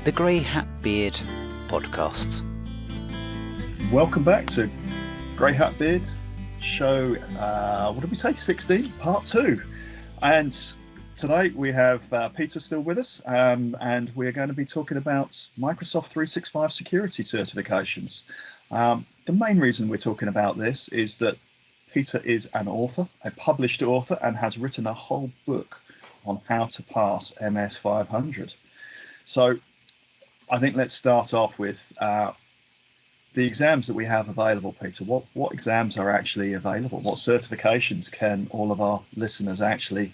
the Grey Hat Beard podcast. Welcome back to Grey Hat Beard show, what did we say, 16, part 2. And today we have Peter still with us, and we're going to be talking about Microsoft 365 security certifications. The main reason we're talking about this is that Peter is an author, a published author, and has written a whole book on how to pass MS 500. So I think let's start off with the exams that we have available, Peter. What exams are actually available? What certifications can all of our listeners actually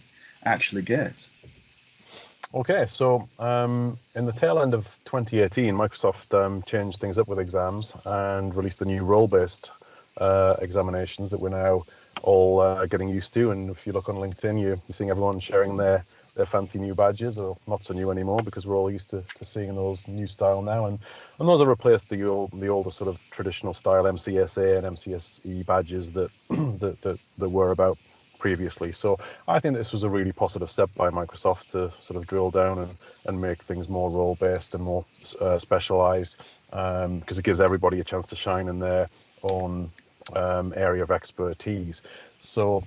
get? Okay, so in the tail end of 2018, Microsoft changed things up with exams and released the new role-based examinations that we're now all getting used to. And if you look on LinkedIn, you're seeing everyone sharing their fancy new badges, or not so new anymore because we're all used to seeing those new style now. And those have replaced the older sort of traditional style MCSA and MCSE badges that that were about previously. So I think this was a really positive step by Microsoft to sort of drill down and make things more role-based and more specialized, because it gives everybody a chance to shine in their own area of expertise. So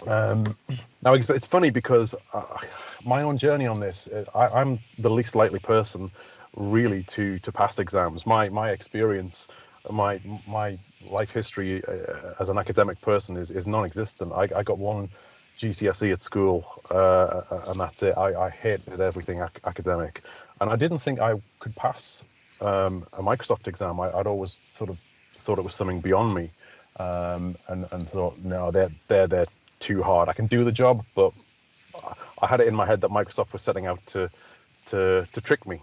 now it's funny because my own journey on this, I'm the least likely person really to pass exams. My experience, my life history as an academic person is non-existent. I got one GCSE at school, and that's it. I hated everything academic, and I didn't think I could pass a Microsoft exam. I'd always sort of thought it was something beyond me, and thought, no, they're too hard. I can do the job, but I had it in my head that Microsoft was setting out to trick me,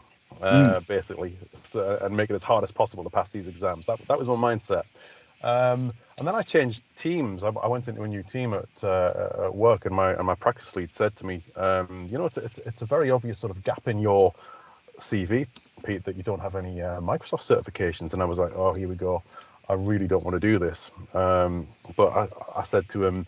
basically, and make it as hard as possible to pass these exams. That was my mindset. And then I changed teams. I went into a new team at work, and my practice lead said to me, it's a very obvious sort of gap in your CV, Pete, that you don't have any Microsoft certifications. And I was like, oh, here we go. I really don't want to do this. But I said to him,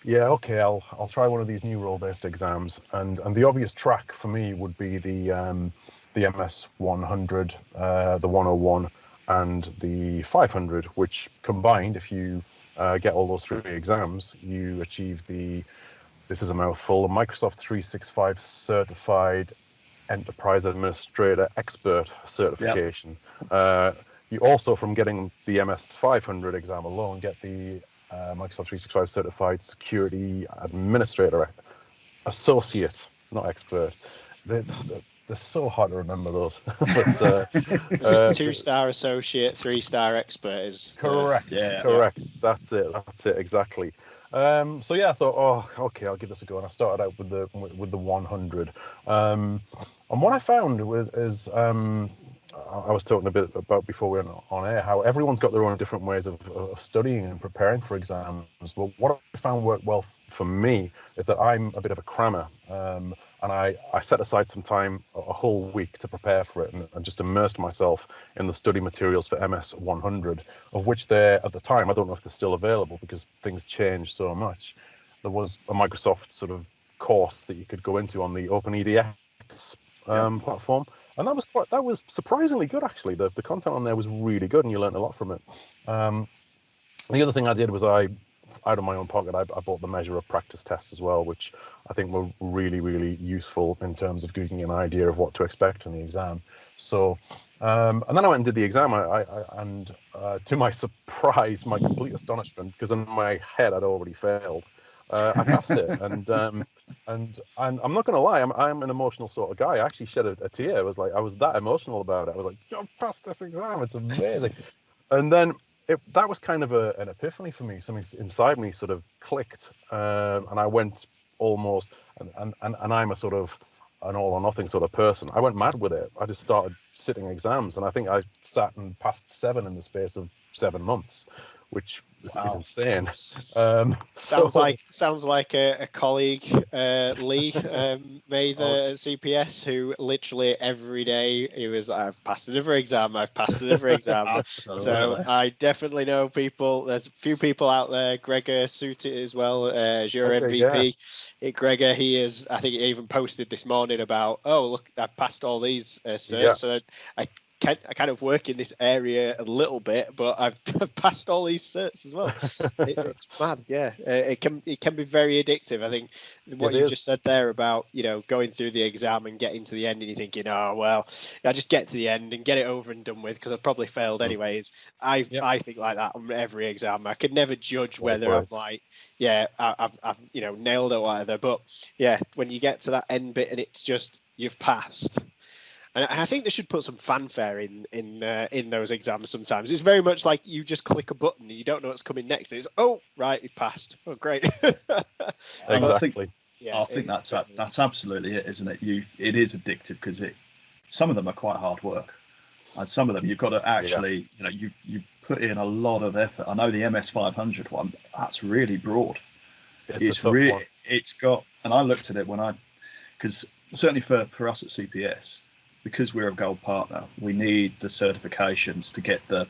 yeah, okay, I'll try one of these new role-based exams, and the obvious track for me would be the MS 100, the 101, and the 500, which combined, if you get all those 3 exams, you achieve this is a mouthful, a Microsoft 365 Certified Enterprise Administrator Expert certification. Yep. You also, from getting the MS 500 exam alone, get the Microsoft 365 Certified Security Administrator Associate, not expert. They're so hard to remember those. But 2-star associate, 3-star expert is correct. Correct. Yeah. That's it exactly. So yeah, I thought, oh, okay, I'll give this a go, and I started out with the 100. And what I found was I was talking a bit about before we went on air, how everyone's got their own different ways of studying and preparing for exams. Well, what I found worked well for me is that I'm a bit of a crammer, and I set aside some time, a whole week, to prepare for it and just immersed myself in the study materials for MS 100, of which there, at the time, I don't know if they're still available because things changed so much. There was a Microsoft sort of course that you could go into on the OpenEDX platform. And that was surprisingly good, actually. The content on there was really good, and you learned a lot from it. The other thing I did was out of my own pocket, I bought the Measure of practice tests as well, which I think were really, really useful in terms of giving you an idea of what to expect in the exam. So, and then I went and did the exam, and to my surprise, my complete astonishment, because in my head I'd already failed, I passed it, and I'm not going to lie, I'm an emotional sort of guy. I actually shed a tear. I was that emotional about it. I was like, I passed this exam. It's amazing. And then that was kind of an epiphany for me. Something inside me sort of clicked, and I went almost, and I'm a sort of an all or nothing sort of person. I went mad with it. I just started sitting exams, and I think I sat and passed 7 in the space of 7 months, which is Wow. insane. Sounds like a colleague, Lee, made at CPS, who literally every day he was like, I've passed another exam, I've passed another exam. Absolutely. So I definitely know people. There's a few people out there. Gregor suited as well as your MVP. Gregor, he is. I think he even posted this morning about, oh look, I've passed all these certs. Yeah. So I kind of work in this area a little bit, but I've passed all these certs as well. It's mad, yeah. It can be very addictive. I think what you just said there about, you know, going through the exam and getting to the end and you're thinking, oh well, I just get to the end and get it over and done with because I've probably failed anyways. I think like that on every exam. I could never judge whether I'm like, yeah, I've you know, nailed it or whatever. But yeah, when you get to that end bit and it's just you've passed. And I think they should put some fanfare in those exams sometimes. It's very much like you just click a button and you don't know what's coming next. It's, oh, right, you passed. Oh, great. Exactly. I think that's absolutely it, isn't it? It is addictive because some of them are quite hard work. And some of them you've got to actually, you know, you put in a lot of effort. I know the MS 500 one, that's really broad. It's really, one. It's got, and I looked at it because certainly for us at CPS, because we're a gold partner, we need the certifications to get the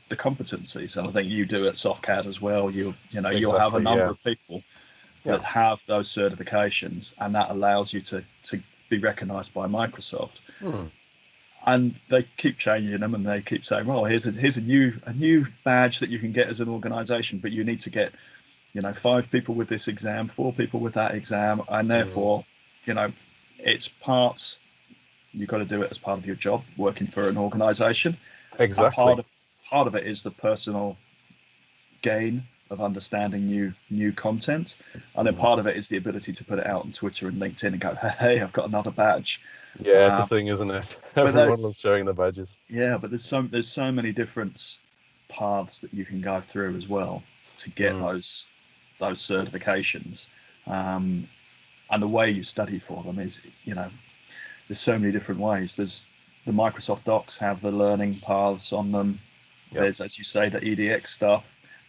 competencies. And I think you do at SoftCAD as well. You'll have a number of people that have those certifications, and that allows you to be recognized by Microsoft. And they keep changing them, and they keep saying, well, here's a new badge that you can get as an organization, but you need to get, you know, 5 people with this exam, 4 people with that exam, and therefore, you know, it's parts. You've got to do it as part of your job, working for an organization. Exactly. Part of it is the personal gain of understanding new content, and then part of it is the ability to put it out on Twitter and LinkedIn and go, hey, I've got another badge. Yeah, it's a thing, isn't it? Everyone loves showing the badges. Yeah, but there's so many different paths that you can go through as well to get those certifications, and the way you study for them is, you know, there's so many different ways. There's the Microsoft Docs have the learning paths on them. There's, as you say, the EDX stuff.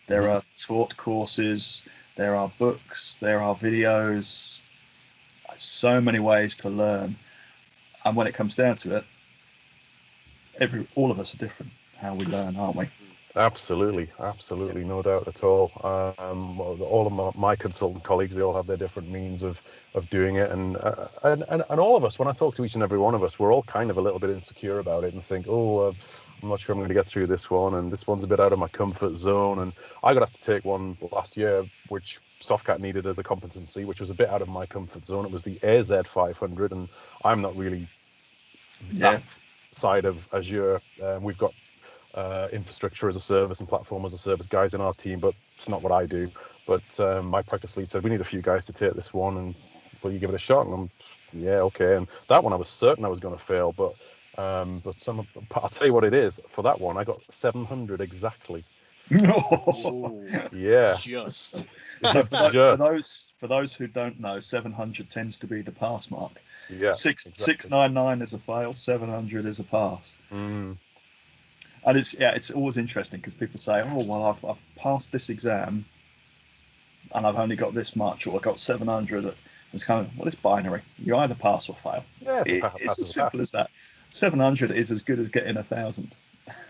There are taught courses. There are books. There are videos. So many ways to learn. And when it comes down to it, all of us are different how we learn, aren't we? Absolutely, no doubt at all. All of my consultant colleagues, they all have their different means of doing it, and all of us, when I talk to each and every one of us, we're all kind of a little bit insecure about it and think, I'm not sure I'm going to get through this one, and this one's a bit out of my comfort zone. And I got asked to take one last year, which SoftCAD needed as a competency, which was a bit out of my comfort zone. It was the AZ 500, and I'm not really that side of Azure. We've got infrastructure as a service and platform as a service guys in our team, but it's not what I do. But my practice lead said, we need a few guys to take this one, and will you give it a shot? And I'm, yeah, okay. And that one I was certain I was going to fail, but I'll tell you what it is. For that one, I got 700 exactly. No. Yeah. Just. For those who don't know, 700 tends to be the pass mark. Yeah. 699 is a fail, 700 is a pass. And it's always interesting because people say, oh, well, I've passed this exam and I've only got this much, or I got 700. It's kind of, well, it's binary. You either pass or fail. Yeah, it's as simple as that. 700 is as good as getting 1,000.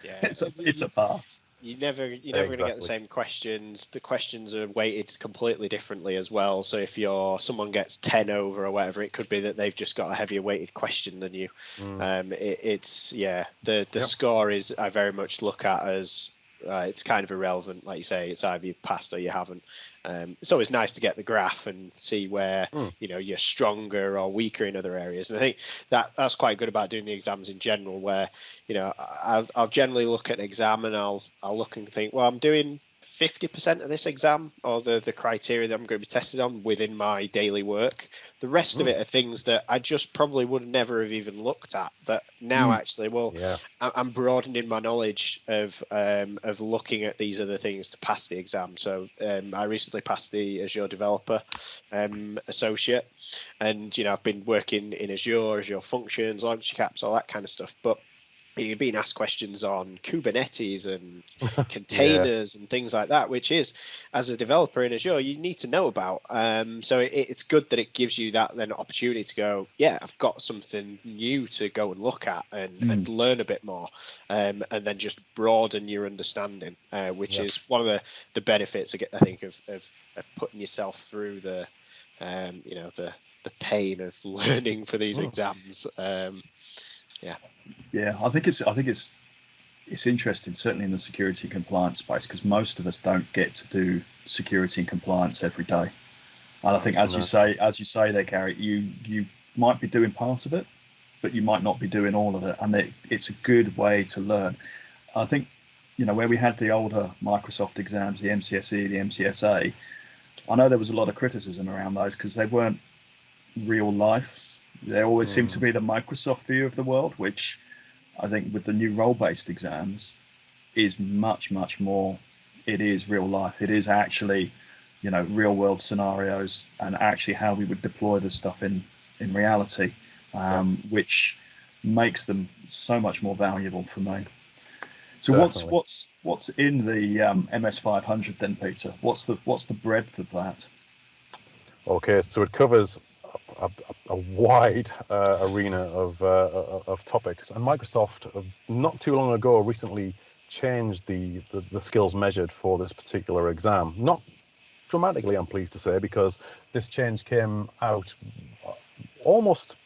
Yeah, it's a pass. You're never going to get the same questions. The questions are weighted completely differently as well. So if someone gets 10 over or whatever, it could be that they've just got a heavier weighted question than you. The score is, I very much look at as it's kind of irrelevant. Like you say, it's either you've passed or you haven't. It's always nice to get the graph and see where you're stronger or weaker in other areas. And I think that's quite good about doing the exams in general, where I'll generally look at an exam and I'll look and think, well, I'm doing 50% of this exam, or the criteria that I'm going to be tested on within my daily work. The rest of it are things that I just probably would never have even looked at. But now actually, I'm broadening my knowledge of looking at these other things to pass the exam. So I recently passed the Azure Developer Associate, and I've been working in Azure Functions, Launch Caps, all that kind of stuff. But you're being asked questions on Kubernetes and containers and things like that, which is, as a developer in Azure, you need to know about. So it's good that it gives you that then opportunity to go, yeah, I've got something new to go and look at and learn a bit more, and then just broaden your understanding, which is one of the benefits, I think, of putting yourself through the pain of learning for these exams. I think it's interesting, certainly in the security and compliance space, because most of us don't get to do security and compliance every day. And I think, as you say there, Garry, you might be doing part of it, but you might not be doing all of it, and it's a good way to learn. I think, where we had the older Microsoft exams, the MCSE, the MCSA, I know there was a lot of criticism around those because they weren't real life. There always seemed to be the Microsoft view of the world, which I think with the new role-based exams is much, much more. It is real life. It is actually, real world scenarios and actually how we would deploy this stuff in reality, which makes them so much more valuable for me. So what's in the MS 500 then, Peter? What's the breadth of that? Okay, so it covers a wide arena of topics, and Microsoft not too long ago recently changed the skills measured for this particular exam. Not dramatically, I'm pleased to say, because this change came out almost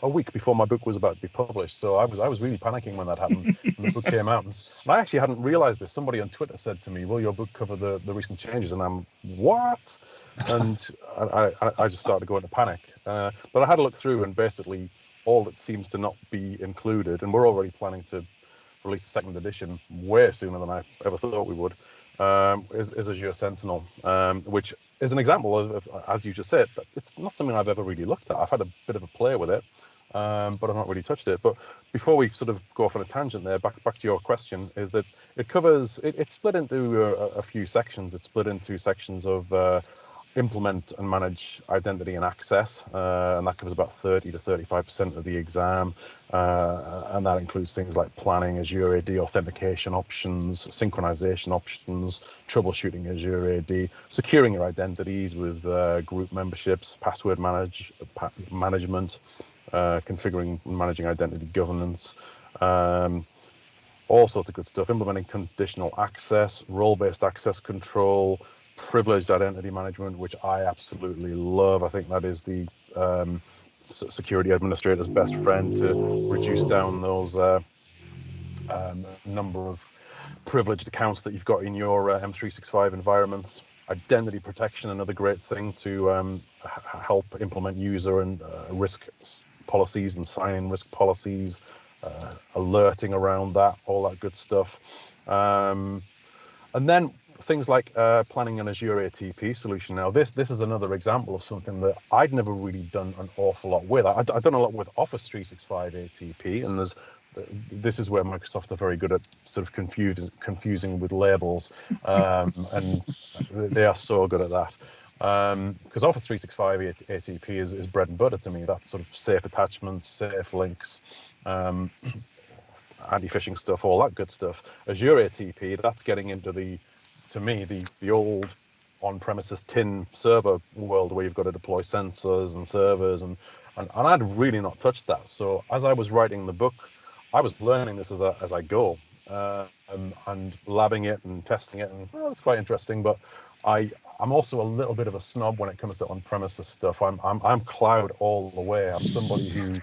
a week before my book was about to be published. So I was really panicking when that happened. When the book came out, and I actually hadn't realized this. Somebody on Twitter said to me, "Will your book cover the recent changes?" And I'm, what? And I just started going into panic. But I had a look through, and basically all that seems to not be included, and we're already planning to release the second edition way sooner than I ever thought we would, is Azure Sentinel, which is an example of, as you just said, it's not something I've ever really looked at. I've had a bit of a play with it, but I've not really touched it. But before we sort of go off on a tangent there, back to your question, is that it covers, it's split into a few sections. It's split into sections of implement and manage identity and access, and that covers about 30 to 35% of the exam, and that includes things like planning Azure AD authentication options, synchronization options, troubleshooting Azure AD, securing your identities with group memberships, password management, configuring and managing identity governance, all sorts of good stuff, implementing conditional access, role-based access control, privileged identity management, which I absolutely love. I think that is the security administrator's best friend to reduce down those number of privileged accounts that you've got in your M365 environments. Identity protection, another great thing to help implement user and risk policies and sign-in risk policies, alerting around that, all that good stuff. And then things like planning an Azure ATP solution. Now, this is another example of something that I'd never really done an awful lot with. I've done a lot with Office 365 ATP, and this is where Microsoft are very good at sort of confusing with labels, and they are so good at that. Because Office 365 ATP is bread and butter to me. That's sort of safe attachments, safe links, anti-phishing stuff, all that good stuff. Azure ATP, that's getting into the old on-premises tin server world where you've got to deploy sensors and servers, and I'd really not touched that. So as I was writing the book, I was learning this as I go, and labbing it and testing it, and it's quite interesting. But I'm also a little bit of a snob when it comes to on-premises stuff. I'm cloud all the way. I'm somebody who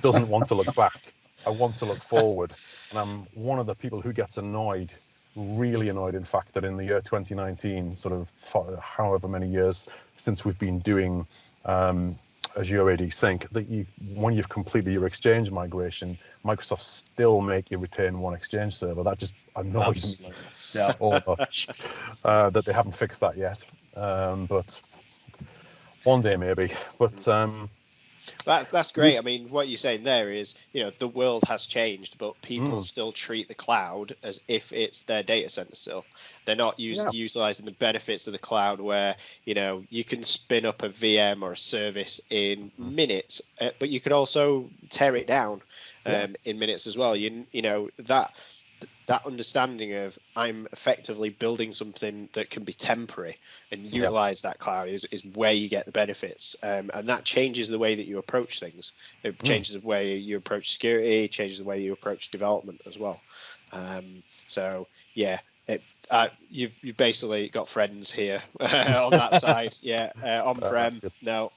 doesn't want to look back. I want to look forward, and I'm one of the people who gets annoyed. Really annoyed, in fact, that in the year 2019, sort of however many years since we've been doing Azure AD Sync, that when you've completed your Exchange migration, Microsoft still make you retain one Exchange server. That just annoys me so much that they haven't fixed that yet. But one day maybe. But That's great. I mean, what you're saying there is, the world has changed, but people still treat the cloud as if it's their data center still. They're not utilizing the benefits of the cloud where, you can spin up a VM or a service in minutes, but you could also tear it down in minutes as well. That understanding of I'm effectively building something that can be temporary and utilize that cloud is where you get the benefits. And that changes the way that you approach things. It changes the way you approach security, changes the way you approach development as well. You've basically got friends here on that side. On-prem, no.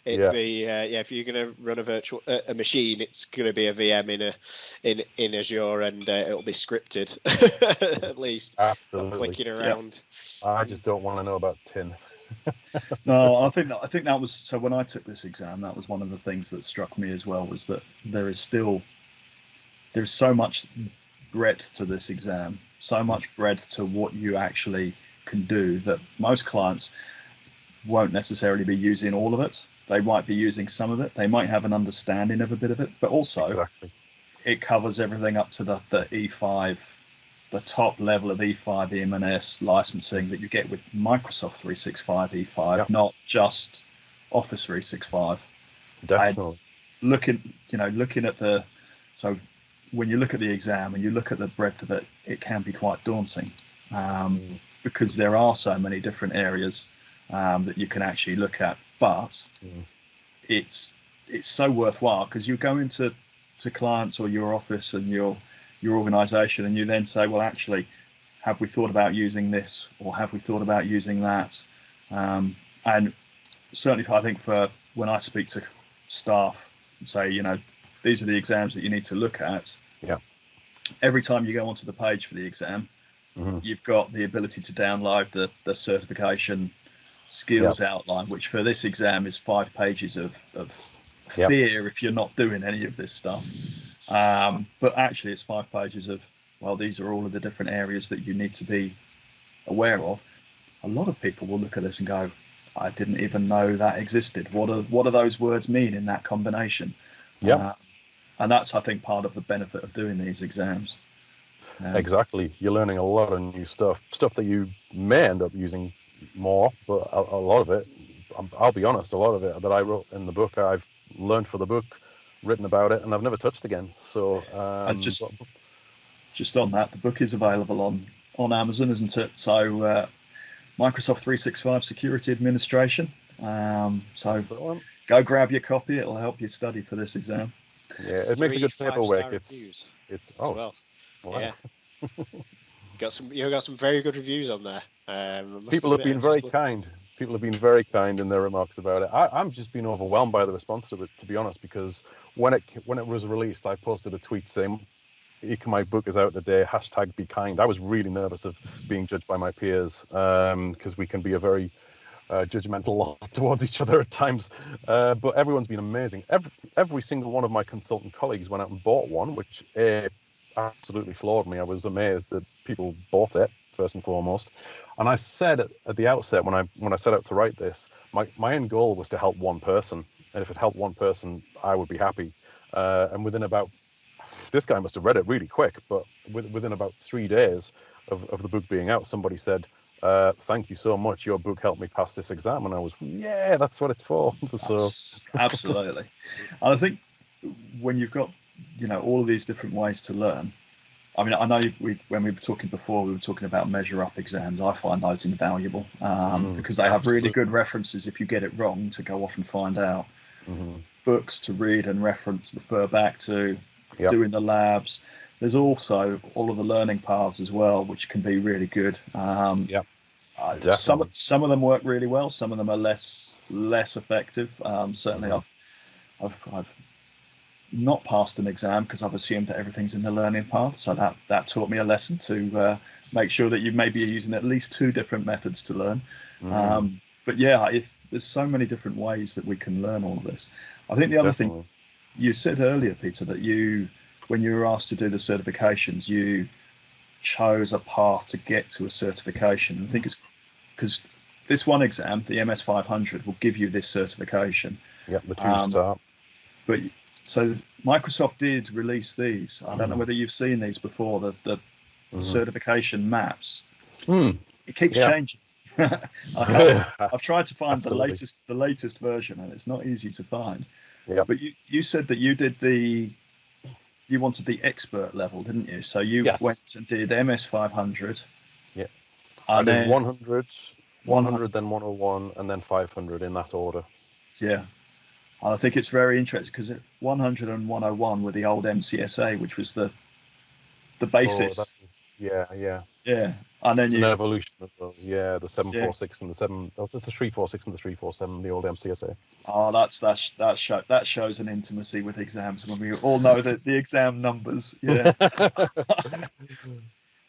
It'd be if you're going to run a machine, it's going to be a VM in Azure, and it'll be scripted at least. Absolutely. Not clicking around. I just don't want to know about tin. No, I think that was, so when I took this exam, that was one of the things that struck me as well, was that there's so much breadth to this exam, so much breadth to what you actually can do, that most clients won't necessarily be using all of it. They might be using some of it. They might have an understanding of a bit of it, but also it covers everything up to the E5, the top level of E5 EMS licensing that you get with Microsoft 365 E5, not just Office 365. Definitely. And looking at so when you look at the exam and you look at the breadth of it, it can be quite daunting, because there are so many different areas that you can actually look at. But it's so worthwhile, because you go into clients or your office and your organization, and you then say, well, actually, have we thought about using this, or have we thought about using that? And certainly, I think for when I speak to staff and say, these are the exams that you need to look at. Every time you go onto the page for the exam, you've got the ability to download the certification skills outline, which for this exam is 5 pages of fear if you're not doing any of this stuff. But actually it's 5 pages of, well, these are all of the different areas that you need to be aware of. A lot of people will look at this and go, I didn't even know that existed. What do those words mean in that combination? And that's, I think, part of the benefit of doing these exams. Exactly. You're learning a lot of new stuff that you may end up using more, but a lot of it, I'll be honest, a lot of it that I wrote in the book, I've learned for the book, written about it, and I've never touched again. So, and just on that, the book is available on Amazon, isn't it? So, Microsoft 365 Security Administration. So go grab your copy. It'll help you study for this exam. Yeah, it makes a good paperwork. It's wow. Yeah. You got some very good reviews on there. People have been very kind. People have been very kind in their remarks about it. I'm just been overwhelmed by the response to it, to be honest, because when it was released, I posted a tweet saying, my book is out today, #be kind. I was really nervous of being judged by my peers, because we can be a very judgmental lot towards each other at times. But everyone's been amazing. Every single one of my consultant colleagues went out and bought one, which absolutely floored me. I was amazed that people bought it, first and foremost. And I said at the outset, when I set out to write this, my end goal was to help one person. And if it helped one person, I would be happy. And within about, this guy must have read it really quick, but within about 3 days of the book being out, somebody said, thank you so much. Your book helped me pass this exam. And I was, that's what it's for. So absolutely. And I think when you've got, all of these different ways to learn, I mean, I know when we were talking before, we were talking about measure up exams. I find those invaluable because they have really good references if you get it wrong to go off and find out. Books to read and refer back to, doing the labs. There's also all of the learning paths as well, which can be really good. Some of them work really well. Some of them are less effective. Certainly, I've not passed an exam because I've assumed that everything's in the learning path. So that taught me a lesson to make sure that you maybe are using at least 2 different methods to learn. But there's so many different ways that we can learn all of this. I think the other thing you said earlier, Peter, that when you were asked to do the certifications, you chose a path to get to a certification. I think it's because this one exam, the MS 500, will give you this certification. Yeah, the 2-star. But so Microsoft did release these. I don't know whether you've seen these before. The certification maps. It keeps changing. I've tried to find the latest version, and it's not easy to find. Yeah. But you said that you wanted the expert level, didn't you? So you went and did MS 500. Yeah. I did 100, 100, then 101, and then 500 in that order. Yeah. And I think it's very interesting because 100 and 101 were the old MCSA, which was the basis. Yeah. And then it's an evolution of those. Yeah, the 746 and the 346 and the 347, the old MCSA. Oh, that shows an intimacy with exams when we all know the exam numbers. Yeah.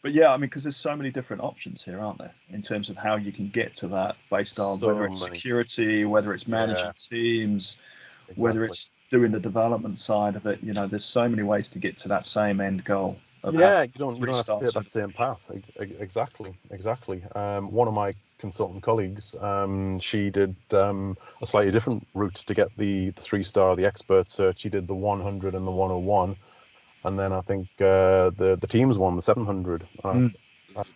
But yeah, I mean, because there's so many different options here, aren't there, in terms of how you can get to that based on whether it's security, whether it's managing teams, whether it's doing the development side of it. You know, there's so many ways to get to that same end goal. You don't have to take that same path. Exactly. One of my consultant colleagues, she did a slightly different route to get the 3-star, the expert cert. She did the 100 and the 101. And then I think the teams won the 700, and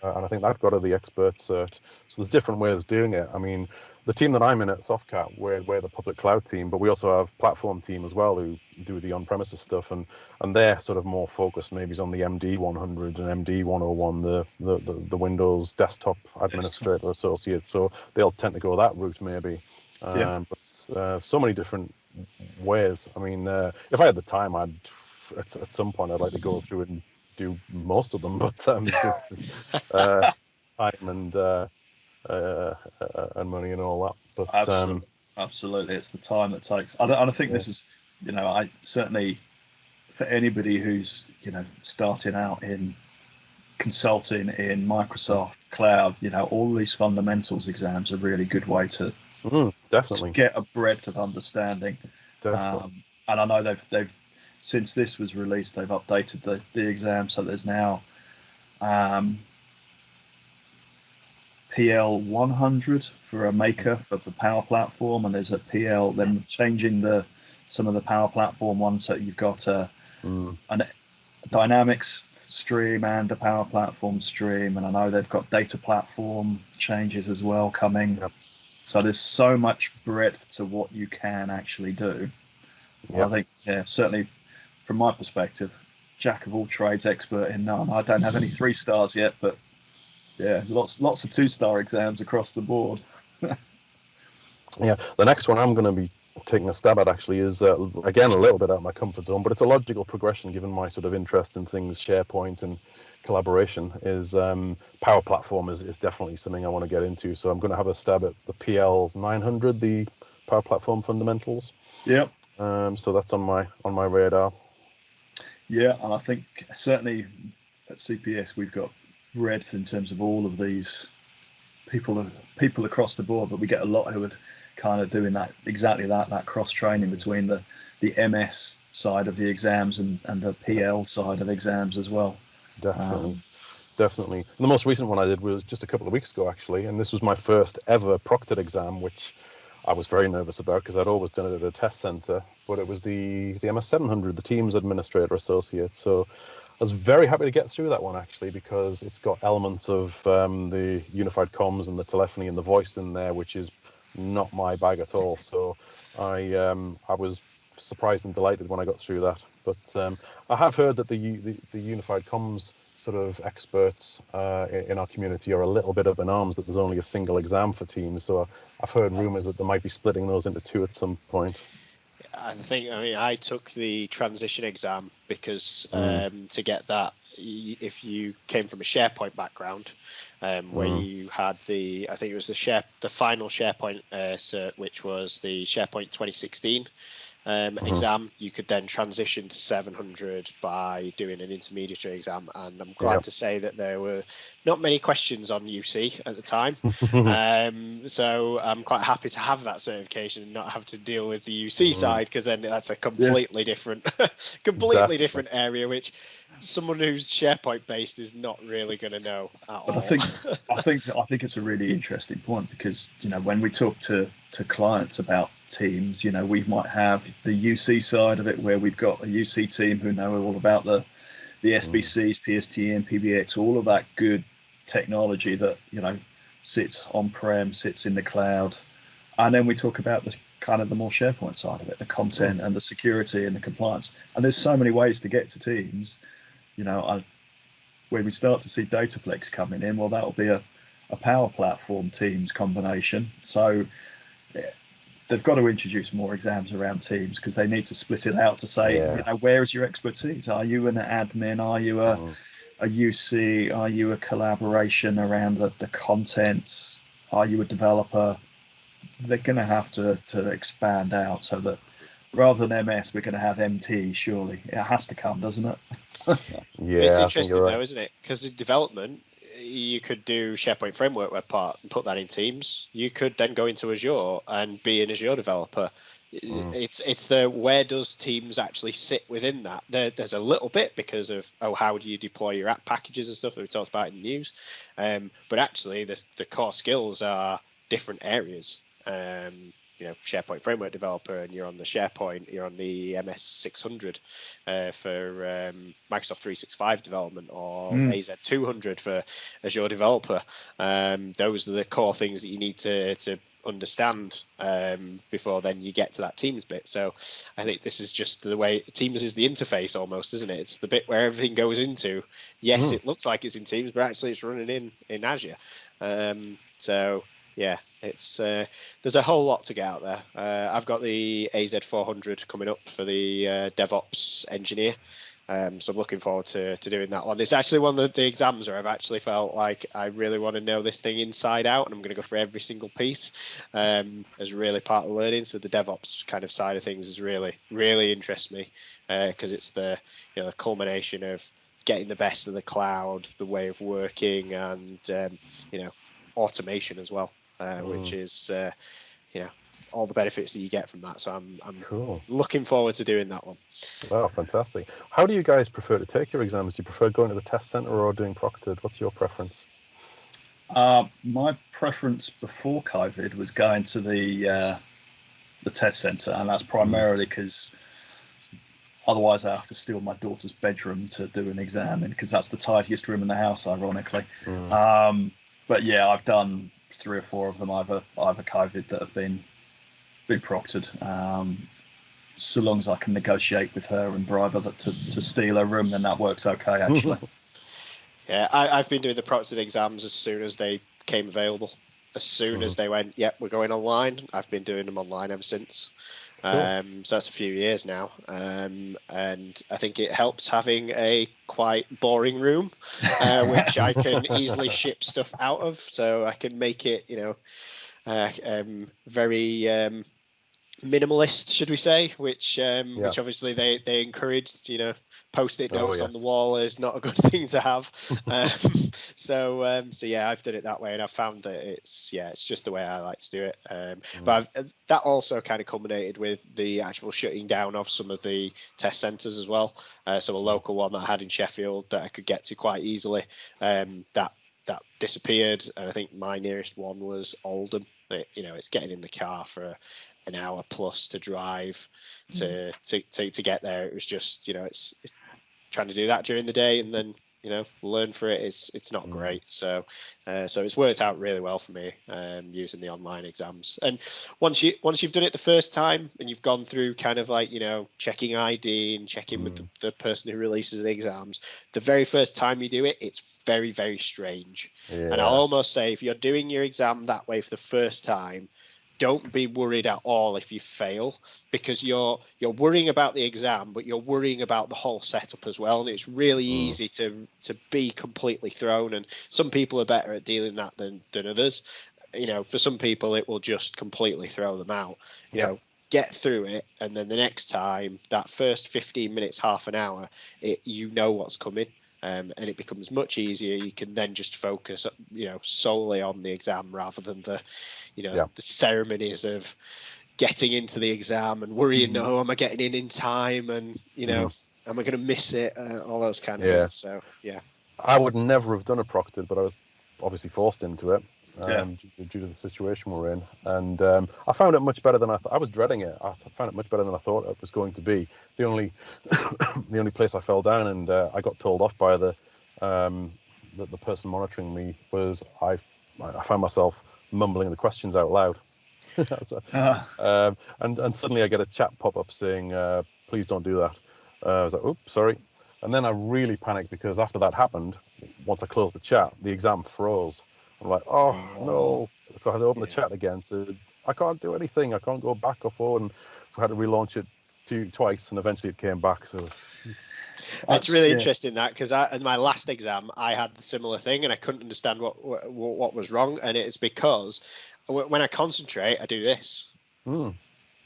I think that got her the expert cert. So there's different ways of doing it. I mean, the team that I'm in at Softcat, we're the public cloud team, but we also have platform team as well who do the on-premises stuff, and they're sort of more focused maybe on the MD 100 and MD 101, the Windows desktop administrator associate. So they'll tend to go that route maybe. But so many different ways. I mean, if I had the time, at some point I'd like to go through and do most of them, but time and money and all that. But absolutely, it's the time that takes. I think this is, I certainly, for anybody who's starting out in consulting in Microsoft Cloud, all these fundamentals exams are a really good way to get a breadth of understanding. Definitely. And I know they've since this was released, they've updated the exam, so there's now PL 100 for a maker for the Power Platform, and there's a PL, then changing some of the Power Platform ones, so you've got a Dynamics stream and a Power Platform stream, and I know they've got data platform changes as well coming. So there's so much breadth to what you can actually do. I think, certainly from my perspective, jack of all trades, expert in none. I don't have any 3-stars yet, but lots of 2-star exams across the board. The next one I'm going to be taking a stab at actually is again a little bit out of my comfort zone, but it's a logical progression given my sort of interest in things SharePoint and collaboration. Is Power Platform is definitely something I want to get into, so I'm going to have a stab at the PL 900, the Power Platform fundamentals. So that's on my radar. And I think certainly at CPS we've got breadth in terms of all of these people across the board, but we get a lot who are kind of doing that cross training between the MS side of the exams and the PL side of exams as well. Definitely. And the most recent one I did was just a couple of weeks ago actually, and this was my first ever proctored exam, which I was very nervous about because I'd always done it at a test center, but it was the MS 700, the Teams Administrator Associate. So I was very happy to get through that one actually, because it's got elements of the unified comms and the telephony and the voice in there, which is not my bag at all. So I was surprised and delighted when I got through that. But I have heard that the unified comms sort of experts in our community are a little bit up in arms that there's only a single exam for Teams. So I've heard rumors that they might be splitting those into 2 at some point. I took the transition exam because to get that, if you came from a SharePoint background, where you had the final SharePoint cert, which was the SharePoint 2016 exam, you could then transition to 700 by doing an intermediary exam, and I'm glad to say that there were not many questions on UC at the time, so I'm quite happy to have that certification and not have to deal with the UC side, because then that's a completely different different area, which someone who's SharePoint based is not really going to know at all. But I think it's a really interesting point, because when we talk to clients about teams, we might have the UC side of it, where we've got a UC team who know all about the SBCs, PSTN, PBX, all of that good technology that sits on-prem, sits in the cloud. And then we talk about the kind of the more SharePoint side of it, the content and the security and the compliance. And there's so many ways to get to teams. When we start to see Dataflex coming in, well, that'll be a Power Platform Teams combination. So they've got to introduce more exams around Teams, because they need to split it out to say, where is your expertise? Are you an admin? Are you a UC? Are you a collaboration around the content? Are you a developer? They're going to have to expand out, so that rather than MS, we're going to have MT. Surely it has to come, doesn't it? It's interesting though, isn't it? Because in development, you could do SharePoint Framework web part and put that in Teams. You could then go into Azure and be an Azure developer. It's the where does Teams actually sit within that? There's a little bit because of how do you deploy your app packages and stuff that we talked about in the news, but actually the core skills are different areas. SharePoint Framework developer, and you're on the SharePoint, you're on the MS600 for Microsoft 365 development, or AZ200 for Azure developer. Those are the core things that you need to understand before then you get to that Teams bit. So I think this is just the way Teams is the interface almost, isn't it? It's the bit where everything goes into. Yes, it looks like it's in Teams, but actually it's running in Azure. So yeah, it's there's a whole lot to get out there. I've got the AZ400 coming up for the DevOps engineer, so I'm looking forward to doing that one. It's actually one of the exams where I've actually felt like I really want to know this thing inside out, and I'm going to go for every single piece as really part of learning. So the DevOps kind of side of things is really interests me, because it's the the culmination of getting the best of the cloud, the way of working, and automation as well. Which is, all the benefits that you get from that. So I'm cool. Looking forward to doing that one. Wow, fantastic. How do you guys prefer to take your exams? Do you prefer going to the test center or doing proctored? What's your preference? My preference before COVID was going to the test center, and that's primarily because otherwise I have to steal my daughter's bedroom to do an exam, because that's the tidiest room in the house, ironically. But yeah, I've done 3 or 4 of them either COVID that have been proctored. So long as I can negotiate with her and bribe her to steal her room, then that works okay, actually. Yeah, I've been doing the proctored exams as soon as they came available. As soon as they went, we're going online, I've been doing them online ever since. Cool. So that's a few years now, and I think it helps having a quite boring room, which I can easily ship stuff out of, so I can make it, very minimalist, should we say? Which obviously they encouraged. Post-it notes on the wall is not a good thing to have. So yeah, I've done it that way, and I've found that it's just the way I like to do it. But that also kind of culminated with the actual shutting down of some of the test centres as well. So a local one that I had in Sheffield that I could get to quite easily, that disappeared, and I think my nearest one was Oldham. It's getting in the car for an hour plus to drive to get there. It was just it's trying to do that during the day and then learn for it. It's not great. So it's worked out really well for me using the online exams. And once you've done it the first time and you've gone through kind of like checking ID and checking with the person who releases the exams, the very first time you do it, it's very, very strange. And I'll almost say, if you're doing your exam that way for the first time, don't be worried at all if you fail, because you're worrying about the exam, but you're worrying about the whole setup as well. And it's really easy to be completely thrown. And some people are better at dealing that than others. For some people, it will just completely throw them out. Get through it, and then the next time, that first 15 minutes, half an hour, what's coming. And it becomes much easier. You can then just focus, solely on the exam rather than the ceremonies of getting into the exam and worrying, am I getting in time? And, Am I going to miss it? All those kind of Yeah. things. So yeah. I would never have done a proctored, but I was obviously forced into it Yeah. due to the situation we're in. And I found it much better than I thought. I was dreading it. I found it much better than I thought it was going to be. The only the only place I fell down and I got told off by the person monitoring me was I found myself mumbling the questions out loud. So, and suddenly I get a chat pop up saying, please don't do that. I was like, oops, sorry. And then I really panicked because after that happened, once I closed the chat, the exam froze. I'm like, oh no. So I had to open the chat again. So I can't do anything. I can't go back or forward. And so I had to relaunch it twice, and eventually it came back. So it's really interesting that, because in my last exam I had the similar thing and I couldn't understand what was wrong, and it's because when I concentrate I do this, and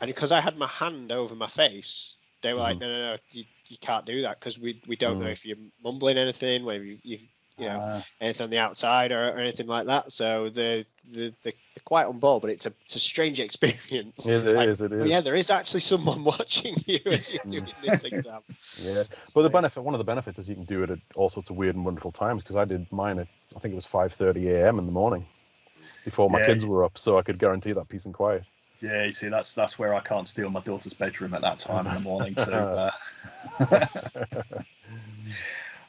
because I had my hand over my face, they were like, no, you can't do that, because we don't know if you're mumbling anything, whether you know anything on the outside or anything like that. So they're quite on board, but it's a strange experience. It is. Yeah, there is actually someone watching you as you're doing this exam. Yeah, but one of the benefits is you can do it at all sorts of weird and wonderful times, because I did mine at, I think it was 5:30 a.m. in the morning before my kids were up, so I could guarantee that peace and quiet. Yeah, you see, that's where I can't steal my daughter's bedroom at that time in the morning too.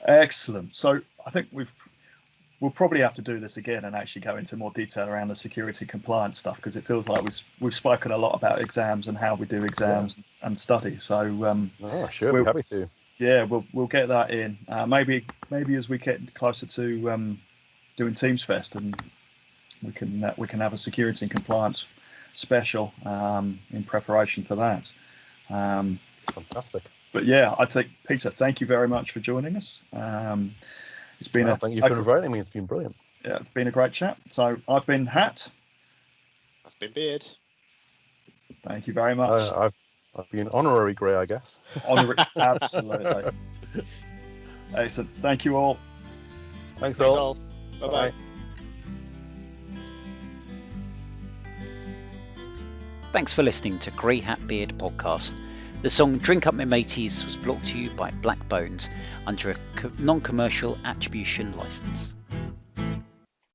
Excellent. So I think we'll probably have to do this again and actually go into more detail around the security compliance stuff, because it feels like we've spoken a lot about exams and how we do exams and study. So sure, we'll be happy to. Yeah, we'll get that in. Maybe as we get closer to doing Teams Fest, and we can have a security and compliance special in preparation for that. Fantastic. But yeah, I think, Peter, thank you very much for joining us. It's been thank you for inviting me. It's been brilliant. Yeah, it's been a great chat. So I've been Hat. I've been Beard. Thank you very much. I've been honorary Grey, I guess. Honorary, absolutely. Excellent. Thank you all. Thanks all. Bye-bye. Thanks for listening to Grey Hat Beard Podcast. The song Drink Up My Mateys was brought to you by Black Bones under a non-commercial attribution license.